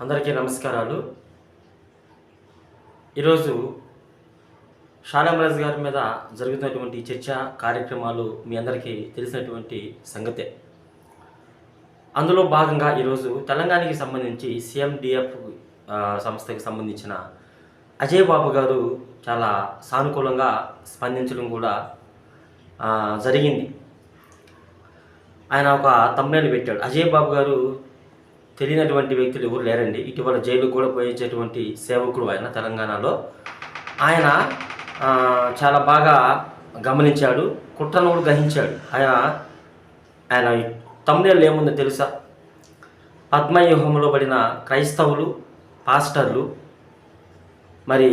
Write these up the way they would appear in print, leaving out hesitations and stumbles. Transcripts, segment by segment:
అందరికీ నమస్కారాలు. ఈరోజు షాలేం రాజు గారి మీద జరుగుతున్నటువంటి చర్చా కార్యక్రమాలు మీ అందరికీ తెలిసినటువంటి సంగతే. అందులో భాగంగా ఈరోజు తెలంగాణకి సంబంధించి సీఎండిఎఫ్ సంస్థకి సంబంధించిన అజయ్ బాబు గారు చాలా సానుకూలంగా స్పందించడం కూడా జరిగింది. ఆయన ఒక థంబ్నెయిల్ పెట్టాడు. అజయ్ బాబు గారు తెలియనటువంటి వ్యక్తులు ఎవరు లేరండి. ఇటీవల జైలుకు కూడా పోయించేటువంటి సేవకుడు ఆయన తెలంగాణలో. ఆయన చాలా బాగా గమనించాడు, కుట్రను కూడా గ్రహించాడు. ఆయన థంబ్నెయిల్ ఏముందో తెలుసా? పద్మవ్యూహంలో పడిన క్రైస్తవులు, పాస్టర్లు, మరి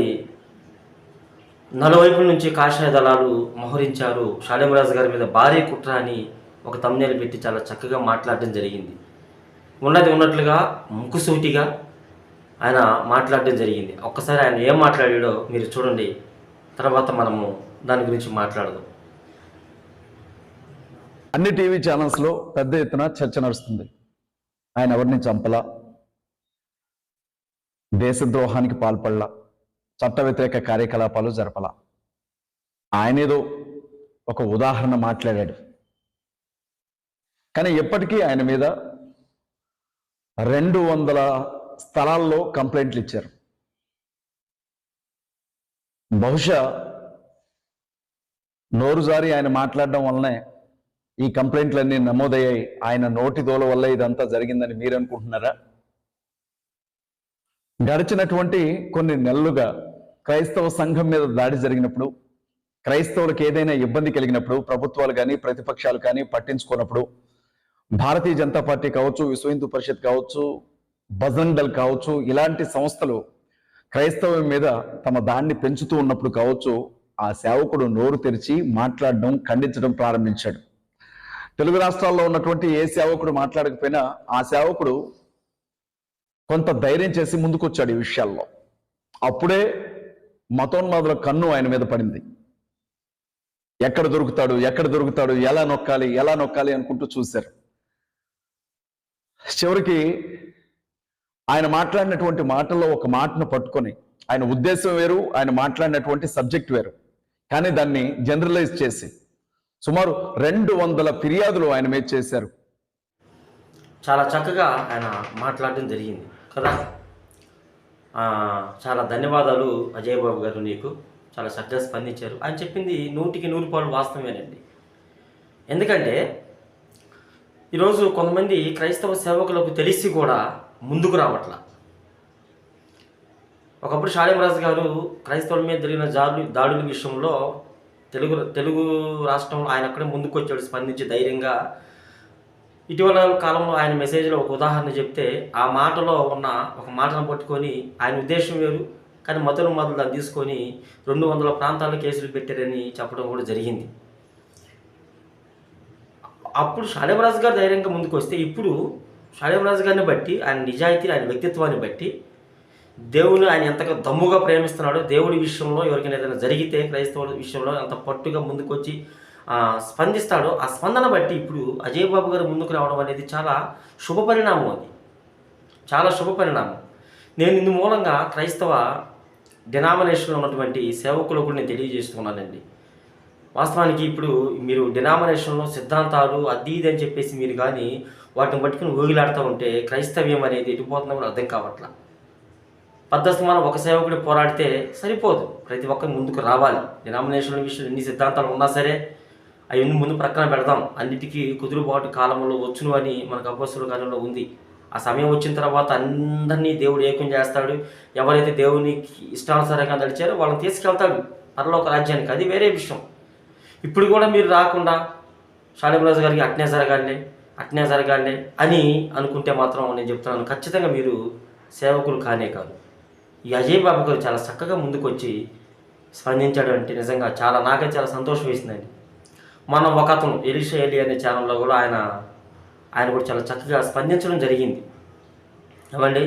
నలువైపుల నుంచి కాషాయ దళాలు మోహరించారు షాలేం రాజు గారి మీద భారీ కుట్ర అని ఒక థంబ్నెయిల్ పెట్టి చాలా చక్కగా మాట్లాడడం జరిగింది. ఉన్నది ఉన్నట్లుగా ముక్కుసూటిగా ఆయన మాట్లాడడం జరిగింది. ఒక్కసారి ఆయన ఏం మాట్లాడాడో మీరు చూడండి, తర్వాత మనము దాని గురించి మాట్లాడదాం. అన్ని టీవీ ఛానల్స్లో పెద్ద ఎత్తున చర్చ నడుస్తుంది. ఆయన ఎవరిని చంపలా, దేశద్రోహానికి పాల్పడలా, చట్ట వ్యతిరేక కార్యకలాపాలు జరపలా. ఆయనేదో ఒక ఉదాహరణ మాట్లాడాడు. కానీ ఎప్పటికీ ఆయన మీద 200 స్థలాల్లో కంప్లైంట్లు ఇచ్చారు. బహుశా నోరు జారి ఆయన మాట్లాడడం వల్లనే ఈ కంప్లైంట్లన్నీ నమోదయ్యాయి. ఆయన నోటి దోల వల్ల ఇదంతా జరిగిందని మీరు అనుకుంటున్నారా? గడిచినటువంటి కొన్ని నెలలుగా క్రైస్తవ సంఘం మీద దాడి జరిగినప్పుడు, క్రైస్తవులకు ఏదైనా ఇబ్బంది కలిగినప్పుడు ప్రభుత్వాలు కానీ ప్రతిపక్షాలు కానీ పట్టించుకున్నప్పుడు, భారతీయ జనతా పార్టీ కావచ్చు, విశ్వ హిందూ పరిషత్ కావచ్చు, బజరంగ్ దళ్ కావచ్చు, ఇలాంటి సంస్థలు క్రైస్తవం మీద తమ దాన్ని పెంచుతూ ఉన్నప్పుడు కావచ్చు, ఆ సేవకుడు నోరు తెరిచి మాట్లాడడం, ఖండించడం ప్రారంభించాడు. తెలుగు రాష్ట్రాల్లో ఉన్నటువంటి ఏ సేవకుడు మాట్లాడకపోయినా ఆ సేవకుడు కొంత ధైర్యం చేసి ముందుకొచ్చాడు ఈ విషయాల్లో. అప్పుడే మతోన్మాదుల కన్ను ఆయన మీద పడింది. ఎక్కడ దొరుకుతాడు, ఎలా నొక్కాలి అనుకుంటూ చూశారు. చివరికి ఆయన మాట్లాడినటువంటి మాటల్లో ఒక మాటను పట్టుకొని, ఆయన ఉద్దేశం వేరు, ఆయన మాట్లాడినటువంటి సబ్జెక్ట్ వేరు, కానీ దాన్ని జనరలైజ్ చేసి సుమారు 200 ఫిర్యాదులు ఆయన మీద చేశారు. చాలా చక్కగా ఆయన మాట్లాడడం జరిగింది కదా. చాలా ధన్యవాదాలు అజయ్ బాబు గారు, నీకు చాలా చక్కగా స్పందించారు. ఆయన చెప్పింది 100కి 100 వాస్తవమేనండి. ఎందుకంటే ఈరోజు కొంతమంది క్రైస్తవ సేవకులకు తెలిసి కూడా ముందుకు రావట్లా. ఒకప్పుడు షాలేం రాజు గారు క్రైస్తవుల మీద జరిగిన దాడుల విషయంలో తెలుగు రాష్ట్రంలో ఆయన అక్కడే ముందుకు వచ్చాడు, స్పందించి ధైర్యంగా. ఇటీవల కాలంలో ఆయన మెసేజ్లో ఒక ఉదాహరణ చెప్తే ఆ మాటలో ఉన్న ఒక మాటను పట్టుకొని ఆయన ఉద్దేశం వేరు, కానీ మొదలు దాన్ని తీసుకొని 200 ప్రాంతాల్లో కేసులు పెట్టారని చెప్పడం కూడా జరిగింది. అప్పుడు షాలేం రాజు గారు ధైర్యంగా ముందుకు వస్తే, ఇప్పుడు షాలేం రాజు గారిని బట్టి, ఆయన నిజాయితీ, ఆయన వ్యక్తిత్వాన్ని బట్టి, దేవుని ఆయన ఎంతగా దమ్ముగా ప్రేమిస్తున్నాడో, దేవుడి విషయంలో ఎవరికైనా ఏదైనా జరిగితే క్రైస్తవుల విషయంలో ఎంత పట్టుగా ముందుకు వచ్చి స్పందిస్తాడో, ఆ స్పందన బట్టి ఇప్పుడు అజయ్ బాబు గారు ముందుకు రావడం అనేది చాలా శుభపరిణామం. అది చాలా శుభపరిణామం. నేను ఇందు మూలంగా క్రైస్తవ డినామినేషన్లో ఉన్నటువంటి సేవకులకు నేను తెలియజేస్తున్నానండి. వాస్తవానికి ఇప్పుడు మీరు డినామినేషన్లో సిద్ధాంతాలు అది ఇది అని చెప్పేసి మీరు కానీ వాటిని పట్టుకుని ఊగిలాడుతూ ఉంటే క్రైస్తవ్యం అనేది ఎటుపోతుందో కూడా అర్థం కావట్లా. పద్ధతిమానం ఒక సేవకుడు పోరాడితే సరిపోదు, ప్రతి ఒక్కరు ముందుకు రావాలి. డినామినేషన్ల విషయంలో ఎన్ని సిద్ధాంతాలు ఉన్నా సరే అవన్నీ ముందు ప్రక్కన పెడదాం. అన్నిటికీ కుదురుబాటు కాలంలో వచ్చును అని మనకు అపోస్తలుల కార్యంలో ఉంది. ఆ సమయం వచ్చిన తర్వాత అందరినీ దేవుడు ఏకం చేస్తాడు. ఎవరైతే దేవునికి ఇష్టానుసారంగా నడిచారో వాళ్ళని తీసుకెళ్తాడు పరలోక రాజ్యానికి. అది వేరే విషయం. ఇప్పుడు కూడా మీరు రాకుండా షాలేం రాజు గారికి అట్నే జరగాలి అని అనుకుంటే మాత్రం నేను చెప్తున్నాను, ఖచ్చితంగా మీరు సేవకులు కానే కాదు. ఈ అజయ్ బాబు గారు చాలా చక్కగా ముందుకు వచ్చి స్పందించాడు అంటే నిజంగా నాకైతే చాలా సంతోషం వేసిందండి. మనం ఒక అతను ఎలిషా ఎలి అనే ఛానల్లో కూడా ఆయన కూడా చాలా చక్కగా స్పందించడం జరిగింది. ఏమండి,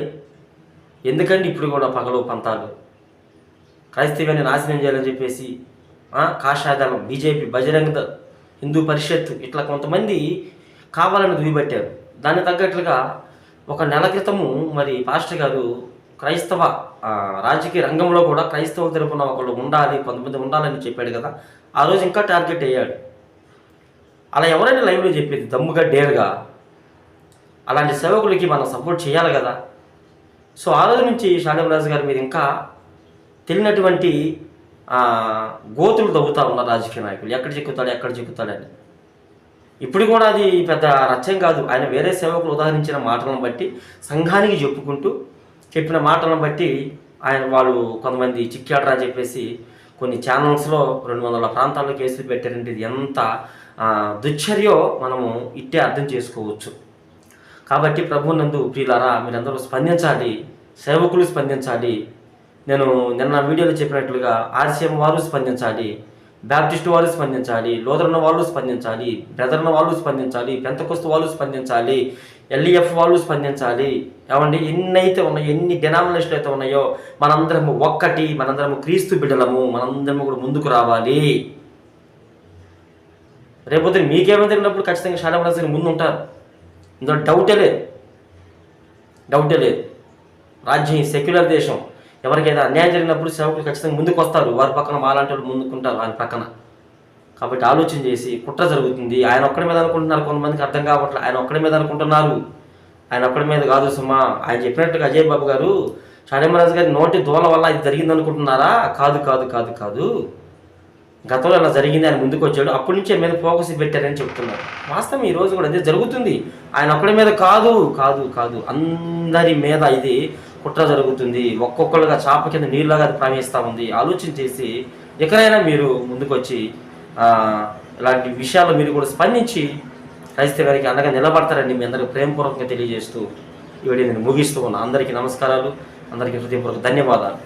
ఎందుకండి ఇప్పుడు కూడా పగలు పంతాలు క్రైస్తవ్యాన్ని నాశనం చేయాలని చెప్పేసి కాషాయదళం, బీజేపీ, బజరంగ్ దళ్, హిందూ పరిషత్ ఇట్లా కొంతమంది కావాలని దుయ్యబట్టారు. దాన్ని తగ్గట్లుగా ఒక నెల క్రితము మరి పాస్టర్ గారు క్రైస్తవ రాజకీయ రంగంలో కూడా క్రైస్తవ తరపున ఒకళ్ళు ఉండాలి, కొంతమంది ఉండాలని చెప్పాడు కదా. ఆ రోజు ఇంకా టార్గెట్ అయ్యాడు. అలా ఎవరైనా లైవ్లో చెప్పేది దమ్ముగా డేర్గా అలాంటి సేవకులకి మనం సపోర్ట్ చేయాలి కదా. సో ఆ రోజు నుంచి షాలేం రాజు గారి మీద ఇంకా తెలియనటువంటి గోతులు తవ్వుతూ ఉన్నారు రాజకీయ నాయకులు. ఎక్కడ చిక్కుతాడని. ఇప్పుడు కూడా అది పెద్ద రచ్చం కాదు. ఆయన వేరే సేవకులు ఉదాహరించిన మాటలను బట్టి సంఘానికి చెప్పుకుంటూ చెప్పిన మాటలను బట్టి వాళ్ళు కొంతమంది చిక్కాడరా అని చెప్పేసి కొన్ని ఛానల్స్లో 200 ప్రాంతాల్లో కేసులు పెట్టారంటే ఇది ఎంత దుశ్చర్యో మనము ఇట్టే అర్థం చేసుకోవచ్చు. కాబట్టి ప్రభువునందు ప్రియులారా, మీరందరూ స్పందించాలి, సేవకులు స్పందించాలి. నేను నిన్న వీడియోలో చెప్పినట్లుగా ఆర్సీఎం వారు స్పందించాలి, బ్యాప్టిస్ట్ వాళ్ళు స్పందించాలి, లోదరన్న వాళ్ళు స్పందించాలి, బ్రదర్న వాళ్ళు స్పందించాలి, పెంతకొస్తు వాళ్ళు స్పందించాలి, ఎల్ఈఎఫ్ వాళ్ళు స్పందించాలి. ఏమండి, ఎన్నైతే ఉన్నాయో, ఎన్ని డినామినేషన్లు అయితే ఉన్నాయో మనందరము ఒక్కటి, మనందరము క్రీస్తు బిడ్డలము, మనందరము కూడా ముందుకు రావాలి. రేపొద్దున మీకేమైనా జరిగినప్పుడు ఖచ్చితంగా షాలేం రాజు గారు ముందు ఉంటారు. ఇందులో డౌటే లేదు. రాజ్యం సెక్యులర్ దేశం. ఎవరికైనా అన్యాయం జరిగినప్పుడు సేవకులు ఖచ్చితంగా ముందుకు వస్తారు. వారి పక్కన మాలాంటి వాళ్ళు ముందుకుంటారు ఆయన పక్కన. కాబట్టి ఆలోచన చేసి కుట్ర జరుగుతుంది. ఆయన ఒక్కడి మీద అనుకుంటున్నారు, కొంతమందికి అర్థం కావట్లేదు. ఆయన ఒక్కడి మీద అనుకుంటున్నారు, ఆయన ఒక్కడి మీద కాదు సుమా. ఆయన చెప్పినట్టుగా అజయ్ బాబు గారు షాలేం రాజు గారి నోటి దూల వల్ల ఇది జరిగింది అనుకుంటున్నారా? కాదు. గతంలో అలా జరిగింది, ఆయన ముందుకు వచ్చాడు, అప్పటి నుంచి మీద ఫోకస్ పెట్టారని చెప్తున్నారు. వాస్తవం ఈ రోజు కూడా అదే జరుగుతుంది. ఆయన ఒక్కడి మీద కాదు, అందరి మీద ఇది కుట్ర జరుగుతుంది. ఒక్కొక్కరుగా చాప కింద నీళ్ళగా అది ప్రవహిస్తూ ఉంది. ఆలోచన చేసి ఎక్కడైనా మీరు ముందుకు వచ్చి ఇలాంటి విషయాల్లో మీరు కూడా స్పందించి క్రైస్తవానికి అండగా నిలబడతారని మీ అందరికీ ప్రేమపూర్వకంగా తెలియజేస్తూ ఈ వీడియో నేను ముగిస్తూ ఉన్నాను. అందరికీ నమస్కారాలు, అందరికీ హృదయపూర్వక ధన్యవాదాలు.